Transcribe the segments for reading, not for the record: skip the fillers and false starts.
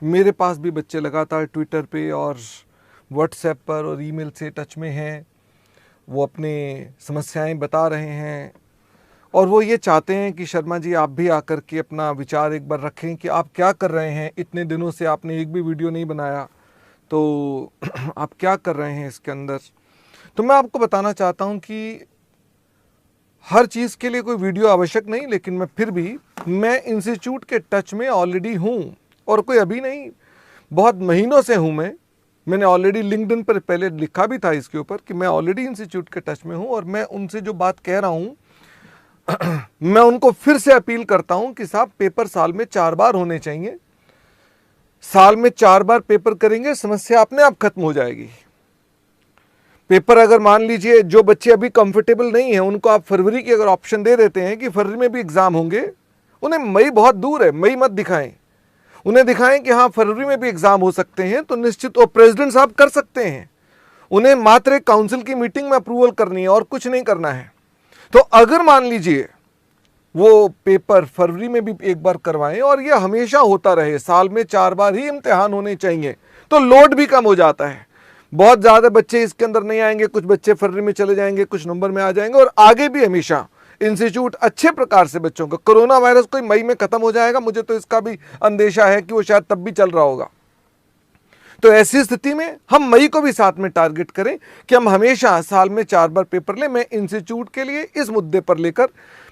मेरे पास भी बच्चे लगातार ट्विटर पे और व्हाट्सएप पर और ईमेल से टच में हैं। वो अपने समस्याएं बता रहे हैं और वो ये चाहते हैं कि शर्मा जी आप भी आकर के अपना विचार एक बार रखें कि आप क्या कर रहे हैं। इतने दिनों से आपने एक भी वीडियो नहीं बनाया, तो आप क्या कर रहे हैं इसके अंदर। तो मैं आपको बताना चाहता हूं कि हर चीज़ के लिए कोई वीडियो आवश्यक नहीं, लेकिन मैं इंस्टीट्यूट के टच में ऑलरेडी हूँ और कोई अभी नहीं, बहुत महीनों से हूँ। मैंने ऑलरेडी लिंक्डइन पर पहले लिखा भी था इसके ऊपर कि मैं ऑलरेडी इंस्टीट्यूट के टच में हूँ और मैं उनसे जो बात कह रहा हूँ मैं उनको फिर से अपील करता हूँ कि साहब पेपर साल में 4 बार होने चाहिए। साल में 4 बार पेपर करेंगे, समस्या अपने आप खत्म हो जाएगी। पेपर अगर मान लीजिए जो बच्चे अभी कंफर्टेबल नहीं है उनको आप फरवरी की अगर ऑप्शन दे देते हैं कि फरवरी में भी एग्जाम होंगे, उन्हें मई बहुत दूर है, मई मत दिखाएं, उन्हें दिखाएं कि हाँ फरवरी में भी एग्जाम हो सकते हैं, तो निश्चित और प्रेसिडेंट साहब कर सकते हैं। उन्हें मात्र एक काउंसिल की मीटिंग में अप्रूवल करनी है और कुछ नहीं करना है। तो अगर मान लीजिए वो पेपर फरवरी में भी एक बार करवाएं और ये हमेशा होता रहे, साल में 4 बार ही इम्तिहान होने चाहिए, तो लोड भी कम हो जाता है। बहुत ज़्यादा बच्चे इसके अंदर नहीं आएंगे, कुछ बच्चे फरवरी में चले जाएंगे, कुछ नवंबर में आ जाएंगे और आगे भी हमेशा इंस्टीट्यूट अच्छे प्रकार से बच्चों का, कोरोना वायरस कोई मई में खत्म हो जाएगा, मुझे तो इसका भी अंदेशा है कि वो शायद तब भी चल रहा होगा। तो ऐसी स्थिति में हम मई को भी साथ में टारगेट करें कि हम हमेशा साल में 4 बार पेपर लें। मैं इंस्टीट्यूट के लिए इस मुद्दे पर लेकर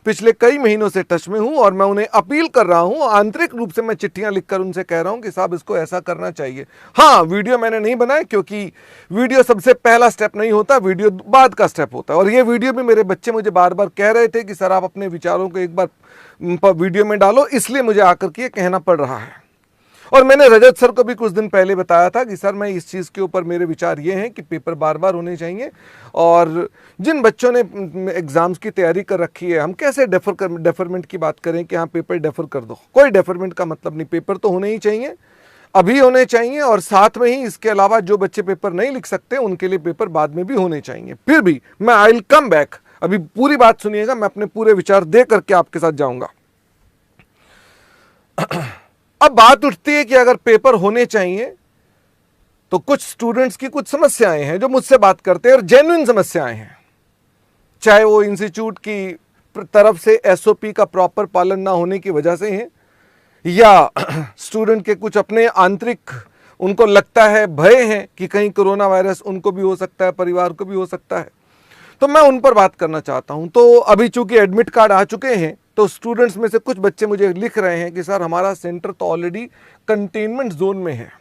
पिछले कई महीनों से टच में हूं और मैं उन्हें अपील कर रहा हूं, आंतरिक रूप से मैं चिट्ठियां लिखकर उनसे कह रहा हूं कि साहब इसको ऐसा करना चाहिए। हाँ, वीडियो मैंने नहीं बनाया क्योंकि वीडियो सबसे पहला स्टेप नहीं होता, वीडियो बाद का स्टेप होता है। और ये वीडियो भी मेरे बच्चे मुझे बार बार कह रहे थे कि सर आप अपने विचारों को एक बार वीडियो में डालो, इसलिए मुझे आकर के ये कहना पड़ रहा है। और मैंने रजत सर को भी कुछ दिन पहले बताया था कि सर मैं इस चीज़ के ऊपर मेरे विचार ये हैं कि पेपर बार बार होने चाहिए और जिन बच्चों ने एग्ज़ाम्स की तैयारी कर रखी है, हम कैसे डेफरमेंट की बात करें कि हाँ पेपर डेफर कर दो, कोई डेफरमेंट का मतलब नहीं, पेपर तो होने ही चाहिए, अभी होने चाहिए। और साथ में ही इसके अलावा जो बच्चे पेपर नहीं लिख सकते उनके लिए पेपर बाद में भी होने चाहिए। फिर भी मैं आई विल कम बैक, अभी पूरी बात सुनिएगा, मैं अपने पूरे विचार दे करके आपके साथ जाऊंगा। अब बात उठती है कि अगर पेपर होने चाहिए तो कुछ स्टूडेंट्स की कुछ समस्याएं हैं जो मुझसे बात करते हैं और जेन्युइन समस्याएं हैं, चाहे वो इंस्टीट्यूट की तरफ से एसओपी का प्रॉपर पालन ना होने की वजह से है या स्टूडेंट के कुछ अपने आंतरिक उनको लगता है, भय है कि कहीं कोरोना वायरस उनको भी हो सकता है, परिवार को भी हो सकता है, तो मैं उन पर बात करना चाहता हूं। तो अभी चूंकि एडमिट कार्ड आ चुके हैं तो स्टूडेंट्स में से कुछ बच्चे मुझे लिख रहे हैं कि सर हमारा सेंटर तो ऑलरेडी कंटेनमेंट जोन में है,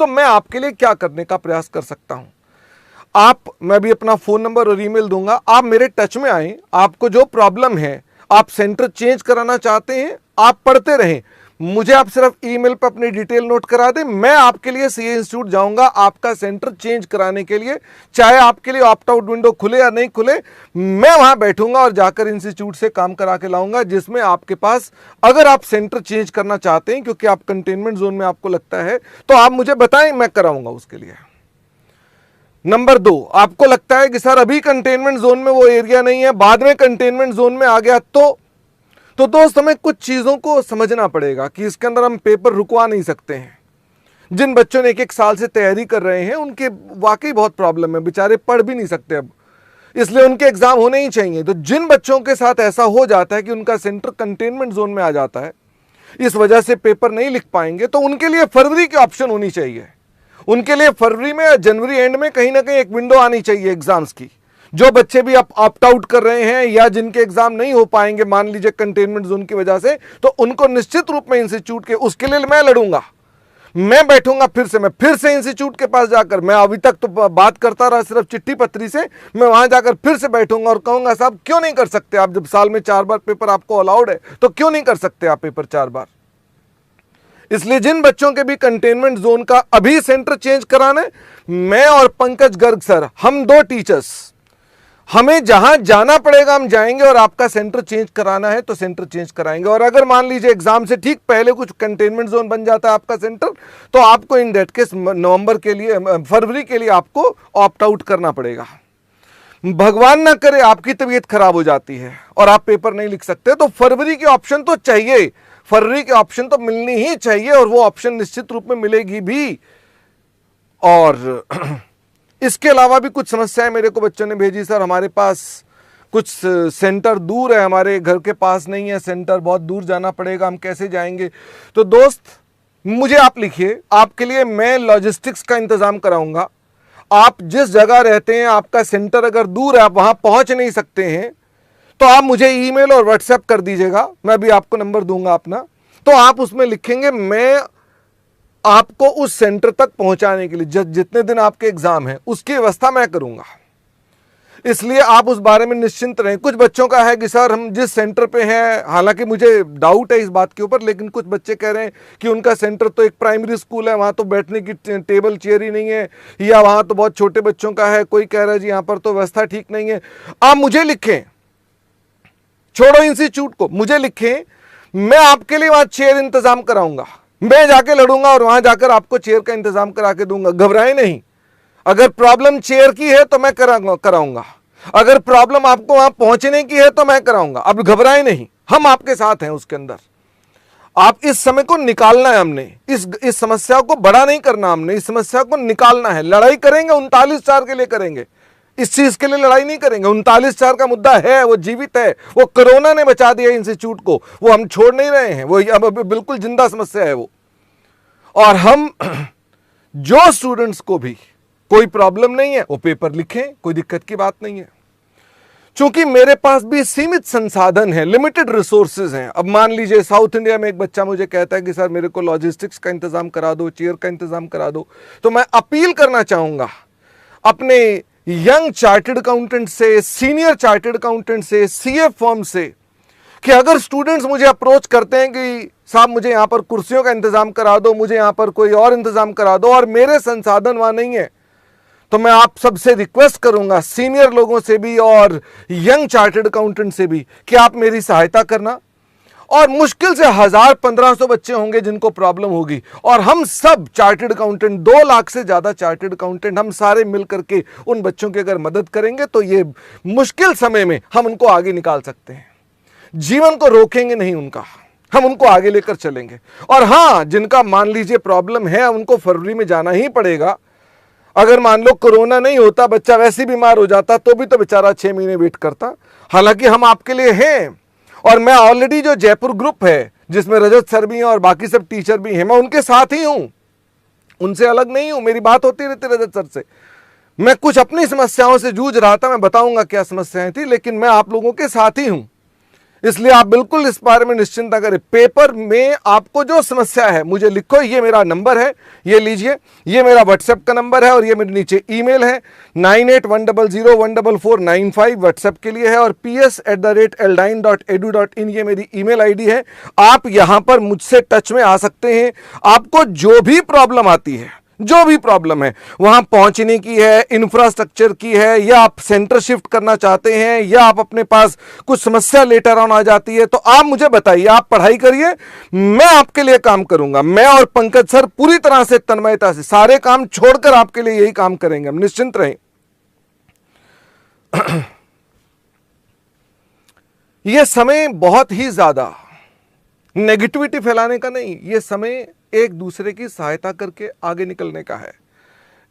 तो मैं आपके लिए क्या करने का प्रयास कर सकता हूं। मैं भी अपना फोन नंबर और ईमेल दूंगा, आप मेरे टच में आए, आपको जो प्रॉब्लम है, आप सेंटर चेंज कराना चाहते हैं, आप पढ़ते रहें, मुझे आप सिर्फ ईमेल पर अपनी डिटेल नोट करा दें, मैं आपके लिए सीए इंस्टीट्यूट जाऊंगा आपका सेंटर चेंज कराने के लिए। चाहे आपके लिए ऑप्ट आउट विंडो खुले या नहीं खुले, मैं वहां बैठूंगा और जाकर इंस्टीट्यूट से काम करा के लाऊंगा, जिसमें आपके पास अगर आप सेंटर चेंज करना चाहते हैं क्योंकि आप कंटेनमेंट जोन में आपको लगता है, तो आप मुझे बताएं, मैं कराऊंगा उसके लिए। नंबर 2, आपको लगता है कि सर अभी कंटेनमेंट जोन में वो एरिया नहीं है, बाद में कंटेनमेंट जोन में आ गया, तो दोस्त हमें कुछ चीज़ों को समझना पड़ेगा कि इसके अंदर हम पेपर रुकवा नहीं सकते हैं। जिन बच्चों ने 1-1 साल से तैयारी कर रहे हैं उनके वाकई बहुत प्रॉब्लम है, बेचारे पढ़ भी नहीं सकते अब, इसलिए उनके एग्जाम होने ही चाहिए। तो जिन बच्चों के साथ ऐसा हो जाता है कि उनका सेंटर कंटेनमेंट जोन में आ जाता है, इस वजह से पेपर नहीं लिख पाएंगे, तो उनके लिए फरवरी की ऑप्शन होनी चाहिए। उनके लिए फरवरी में या जनवरी एंड में कहीं ना कहीं एक विंडो आनी चाहिए एग्जाम्स की। जो बच्चे भी ऑप्ट आउट कर रहे हैं या जिनके एग्जाम नहीं हो पाएंगे मान लीजिए कंटेनमेंट जोन की वजह से, तो उनको निश्चित रूप में इंस्टीट्यूट के उसके लिए मैं लड़ूंगा, मैं बैठूंगा मैं फिर से इंस्टीट्यूट के पास जाकर, मैं अभी तक तो बात करता रहा सिर्फ चिट्ठी पत्री से, मैं वहां जाकर फिर से बैठूंगा और कहूंगा साहब क्यों नहीं कर सकते आप, जब साल में 4 बार पेपर आपको अलाउड है तो क्यों नहीं कर सकते आप पेपर 4 बार। इसलिए जिन बच्चों के भी कंटेनमेंट जोन का अभी सेंटर चेंज कराना है, मैं और पंकज गर्ग सर, हम 2 टीचर्स, हमें जहां जाना पड़ेगा हम जाएंगे और आपका सेंटर चेंज कराना है तो सेंटर चेंज कराएंगे। और अगर मान लीजिए एग्जाम से ठीक पहले कुछ कंटेनमेंट जोन बन जाता है आपका सेंटर, तो आपको इन डेट केस नवंबर के लिए, फरवरी के लिए आपको ऑप्ट आउट करना पड़ेगा। भगवान ना करे आपकी तबीयत खराब हो जाती है और आप पेपर नहीं लिख सकते, तो फरवरी की ऑप्शन तो चाहिए। फर्री की ऑप्शन तो मिलनी ही चाहिए और वो ऑप्शन निश्चित रूप में मिलेगी भी। और इसके अलावा भी कुछ समस्याएं मेरे को बच्चों ने भेजी, सर हमारे पास कुछ सेंटर दूर है, हमारे घर के पास नहीं है सेंटर, बहुत दूर जाना पड़ेगा, हम कैसे जाएंगे। तो दोस्त मुझे आप लिखिए, आपके लिए मैं लॉजिस्टिक्स का इंतज़ाम कराऊंगा। आप जिस जगह रहते हैं, आपका सेंटर अगर दूर है, आप वहां पहुंच नहीं सकते हैं, तो आप मुझे ईमेल और व्हाट्सएप कर दीजिएगा, मैं भी आपको नंबर दूंगा अपना। तो आप उसमें लिखेंगे मैं आपको उस सेंटर तक पहुंचाने के लिए जितने दिन आपके एग्जाम है उसकी व्यवस्था मैं करूंगा। इसलिए आप उस बारे में निश्चिंत रहें। कुछ बच्चों का है कि सर हम जिस सेंटर पे हैं, हालांकि मुझे डाउट है इस बात के ऊपर, लेकिन कुछ बच्चे कह रहे हैं कि उनका सेंटर तो एक प्राइमरी स्कूल है, वहाँ तो बैठने की टेबल चेयर ही नहीं है, या वहाँ तो बहुत छोटे बच्चों का है, कोई कह रहा है जी यहाँ पर तो व्यवस्था ठीक नहीं है। आप मुझे लिखें, छोड़ो इंस्टीट्यूट को, मुझे लिखें, मैं आपके लिए वहाँ चेयर इंतजाम कराऊंगा, मैं जाके लड़ूंगा और वहाँ जाकर आपको चेयर का इंतजाम करा के दूंगा, घबराएं नहीं। अगर प्रॉब्लम चेयर की है तो मैं कराऊंगा, अगर प्रॉब्लम आपको वहां पहुंचने की है तो मैं कराऊंगा। अब घबराएं नहीं, हम आपके साथ हैं उसके अंदर। आप इस समय को निकालना है, हमने इस समस्या को बड़ा नहीं करना, हमने इस समस्या को निकालना है। लड़ाई करेंगे 39-4 के लिए करेंगे, इस चीज के लिए लड़ाई नहीं करेंगे। 39-4 का मुद्दा है, वो जीवित है, वो कोरोना ने बचा दिया इंस्टीट्यूट को, वो हम छोड़ नहीं रहे हैं, वो अब बिल्कुल जिंदा समस्या है वो। और हम जो स्टूडेंट्स को भी कोई प्रॉब्लम नहीं है वो पेपर लिखें, कोई दिक्कत की बात नहीं है। चूंकि मेरे पास भी सीमित संसाधन है, लिमिटेड रिसोर्सेज हैं। अब मान लीजिए साउथ इंडिया में एक बच्चा मुझे कहता है कि सर मेरे को लॉजिस्टिक्स का इंतजाम करा दो, चेयर का इंतजाम करा दो, तो मैं अपील करना चाहूंगा अपने यंग चार्टर्ड अकाउंटेंट से, सीनियर चार्टर्ड अकाउंटेंट से, सीए फर्म से, कि अगर स्टूडेंट्स मुझे अप्रोच करते हैं कि साहब मुझे यहाँ पर कुर्सियों का इंतजाम करा दो, मुझे यहाँ पर कोई और इंतजाम करा दो, और मेरे संसाधन वहां नहीं है, तो मैं आप सबसे रिक्वेस्ट करूंगा, सीनियर लोगों से भी और यंग चार्टर्ड अकाउंटेंट से भी, कि आप मेरी सहायता करना। और मुश्किल से 1000-1500 बच्चे होंगे जिनको प्रॉब्लम होगी, और हम सब चार्टर्ड अकाउंटेंट, 2 लाख से ज्यादा चार्टर्ड अकाउंटेंट, हम सारे मिल करके उन बच्चों की अगर मदद करेंगे तो ये मुश्किल समय में हम उनको आगे निकाल सकते हैं। जीवन को रोकेंगे नहीं उनका, हम उनको आगे लेकर चलेंगे। और हाँ, जिनका मान लीजिए प्रॉब्लम है, उनको फरवरी में जाना ही पड़ेगा। अगर मान लो कोरोना नहीं होता, बच्चा वैसे बीमार हो जाता, तो भी तो बेचारा 6 महीने वेट करता। हालांकि हम आपके लिए हैं, और मैं ऑलरेडी जो जयपुर ग्रुप है जिसमें रजत सर भी हैं और बाकी सब टीचर भी हैं, मैं उनके साथ ही हूं, उनसे अलग नहीं हूं। मेरी बात होती रहती रजत सर से। मैं कुछ अपनी समस्याओं से जूझ रहा था, मैं बताऊंगा क्या समस्याएं थी, लेकिन मैं आप लोगों के साथ ही हूं। इसलिए आप बिल्कुल इस बारे में निश्चिंता करें। पेपर में आपको जो समस्या है मुझे लिखो, ये मेरा नंबर है, ये लीजिए, ये मेरा व्हाट्सएप का नंबर है, और ये मेरे नीचे ईमेल है 9810014495 व्हाट्सएप के लिए है, और ps@l9.edu.in ये मेरी ईमेल आईडी है। आप यहां पर मुझसे टच में आ सकते हैं। आपको जो भी प्रॉब्लम आती है, जो भी प्रॉब्लम है, वहां पहुंचने की है, इंफ्रास्ट्रक्चर की है, या आप सेंटर शिफ्ट करना चाहते हैं, या आप अपने पास कुछ समस्या लेटर ऑन आ जाती है, तो आप मुझे बताइए, आप पढ़ाई करिए, मैं आपके लिए काम करूंगा। मैं और पंकज सर पूरी तरह से तन्मयता से सारे काम छोड़कर आपके लिए यही काम करेंगे, हम निश्चिंत रहें। यह समय बहुत ही ज्यादा नेगेटिविटी फैलाने का नहीं, यह समय एक दूसरे की सहायता करके आगे निकलने का है।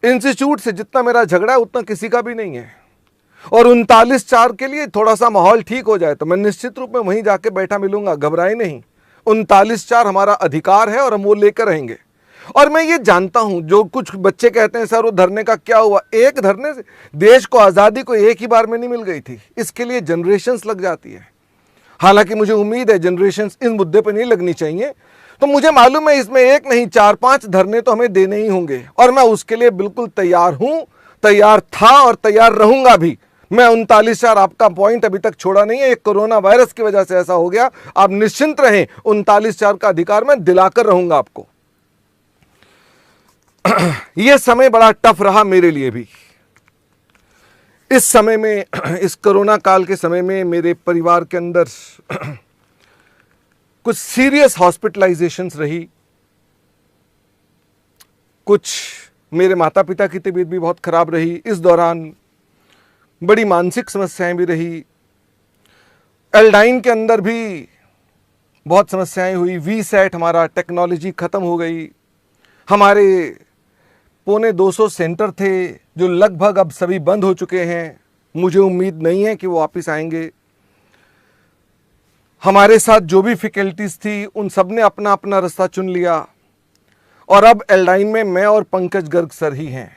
इंस्टीट्यूट से जितना मेरा झगड़ा है उतना किसी का भी नहीं है, और 39-4 के लिए थोड़ा सा माहौल ठीक हो जाए तो मैं निश्चित रूप में वहीं जाके बैठा मिलूंगा, घबराए नहीं। 39-4 हमारा अधिकार है और हम वो लेकर रहेंगे। और मैं ये जानता हूं, जो कुछ बच्चे कहते हैं सर वो धरने का क्या हुआ, एक धरने से देश को आजादी को एक ही बार में नहीं मिल गई थी, इसके लिए जनरेशंस लग जाती है। हालांकि मुझे उम्मीद है जनरेशंस इस मुद्दे पर नहीं लगनी चाहिए, तो मुझे मालूम है इसमें 1 नहीं 4-5 धरने तो हमें देने ही होंगे, और मैं उसके लिए बिल्कुल तैयार हूं, तैयार था और तैयार रहूंगा भी। मैं 39-4 आपका पॉइंट अभी तक छोड़ा नहीं है, एक कोरोना वायरस की वजह से ऐसा हो गया। आप निश्चिंत रहें, 39-4 का अधिकार मैं दिलाकर रहूंगा आपको। यह समय बड़ा टफ रहा मेरे लिए भी। इस समय में, इस कोरोना काल के समय में मेरे परिवार के अंदर कुछ सीरियस हॉस्पिटलाइजेशंस रही, कुछ मेरे माता पिता की तबीयत भी बहुत खराब रही, इस दौरान बड़ी मानसिक समस्याएं भी रही। एल9 के अंदर भी बहुत समस्याएं हुई। वीसैट हमारा टेक्नोलॉजी ख़त्म हो गई। हमारे 250 सेंटर थे जो लगभग अब सभी बंद हो चुके हैं। मुझे उम्मीद नहीं है कि वो वापस आएंगे। हमारे साथ जो भी फैकल्टीज थी उन सब ने अपना अपना रास्ता चुन लिया और अब एल्डाइन में मैं और पंकज गर्ग सर ही हैं।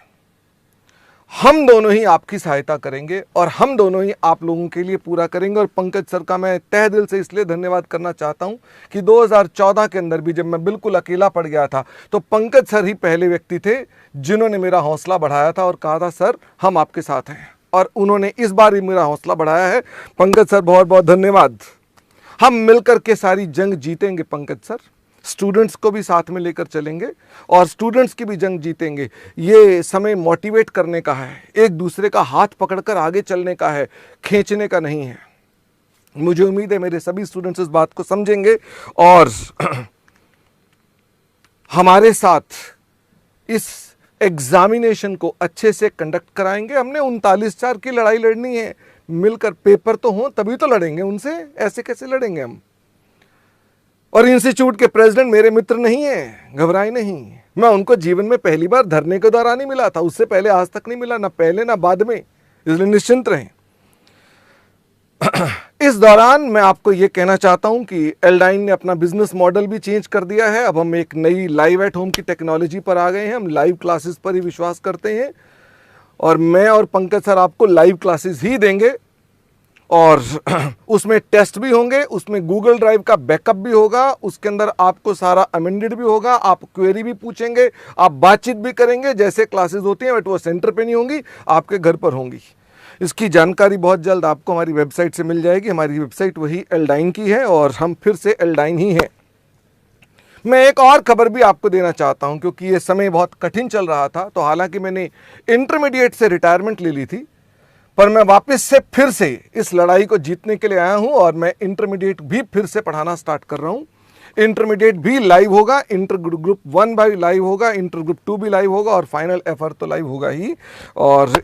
हम दोनों ही आपकी सहायता करेंगे और हम दोनों ही आप लोगों के लिए पूरा करेंगे। और पंकज सर का मैं तहे दिल से इसलिए धन्यवाद करना चाहता हूं कि 2014 के अंदर भी जब मैं बिल्कुल अकेला पड़ गया था तो पंकज सर ही पहले व्यक्ति थे जिन्होंने मेरा हौसला बढ़ाया था और कहा था सर हम आपके साथ हैं, और उन्होंने इस बार भी मेरा हौसला बढ़ाया है। पंकज सर बहुत बहुत धन्यवाद। हम मिलकर के सारी जंग जीतेंगे पंकज सर। स्टूडेंट्स को भी साथ में लेकर चलेंगे और स्टूडेंट्स की भी जंग जीतेंगे। ये समय मोटिवेट करने का है, एक दूसरे का हाथ पकड़कर आगे चलने का है, खींचने का नहीं है। मुझे उम्मीद है मेरे सभी स्टूडेंट्स इस बात को समझेंगे और हमारे साथ इस एग्जामिनेशन को अच्छे से कंडक्ट कराएंगे। हमने 39-4 की लड़ाई लड़नी है, मिलकर पेपर तो हों तभी तो लड़ेंगे उनसे, ऐसे कैसे लड़ेंगे हम। और इंस्टीट्यूट के प्रेसिडेंट मेरे मित्र नहीं है, घबराए नहीं। मैं उनको जीवन में पहली बार धरने के दौरान ही मिला था, उससे पहले आज तक नहीं मिला, ना पहले ना बाद में, इसलिए निश्चिंत रहें। इस दौरान मैं आपको ये कहना चाहता हूं कि एल्डाइन ने अपना बिजनेस मॉडल भी चेंज कर दिया है। अब हम एक नई लाइव एट होम की टेक्नोलॉजी पर आ गए हैं। हम लाइव क्लासेस पर ही विश्वास करते हैं और मैं और पंकज सर आपको लाइव क्लासेस ही देंगे और उसमें टेस्ट भी होंगे, उसमें गूगल ड्राइव का बैकअप भी होगा, उसके अंदर आपको सारा अमेंडेड भी होगा, आप क्वेरी भी पूछेंगे, आप बातचीत भी करेंगे जैसे क्लासेस होती हैं, बट वो सेंटर पे नहीं होंगी, आपके घर पर होंगी। इसकी जानकारी बहुत जल्द आपको हमारी वेबसाइट से मिल जाएगी। हमारी वेबसाइट वही एल्डाइन की है और हम फिर से एल्डाइन ही हैं। मैं एक और खबर भी आपको देना चाहता हूं क्योंकि ये समय बहुत कठिन चल रहा था। तो हालांकि मैंने इंटरमीडिएट से रिटायरमेंट ले ली थी, पर मैं वापस से फिर से इस लड़ाई को जीतने के लिए आया हूं और मैं इंटरमीडिएट भी फिर से पढ़ाना स्टार्ट कर रहा हूं। इंटरमीडिएट भी लाइव होगा, इंटर ग्रुप 1 भी लाइव होगा, इंटर ग्रुप 2 भी लाइव होगा और फाइनल एफआर तो लाइव होगा ही। और